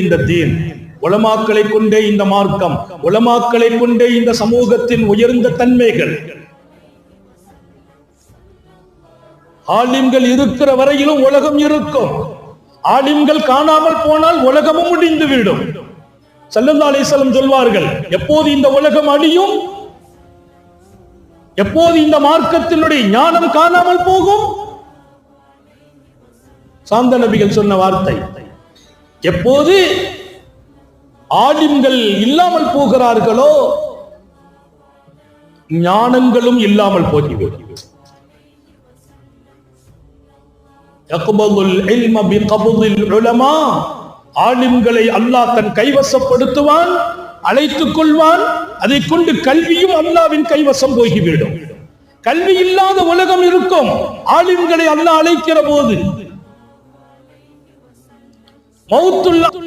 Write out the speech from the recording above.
இந்த தீன், உலமாக்களை கொண்டே இந்த மார்க்கம், உலமாக்களை கொண்டே இந்த சமூகத்தின் உயர்ந்த தன்மைகள். ஆலிம்கள் இருக்கிற வரையிலும் உலகம் இருக்கும். ஆலிம்கள் காணாமல் போனால் உலகமும் முடிந்துவிடும். ஸல்லல்லாஹு அலைஹி வஸல்லம் சொல்வார்கள், எப்போது இந்த உலகம் அழியும், எப்போது இந்த மார்க்கத்தினுடைய ஞானம் காணாமல் போகும்? சாந்த நபிகள் சொன்ன வார்த்தை, எப்போது ஆலிம்கள் இல்லாமல் போகிறார்களோ ஞானங்களும் இல்லாமல் போகிறது. யக்பதுல் இல்ம பிகப்தில் உலமா, ஆலிம்களை அல்லாஹ் தன் கைவசப்படுத்துவான், அழைத்துக் கொள்வான். அதை கொண்டு கல்வியும் அல்லாஹ்வின் கைவசம் போய்விடும். கல்வி இல்லாத உலகம் இருக்கும். ஆலிம்களை அல்லாஹ் அழைக்கிற போது மௌத்துல்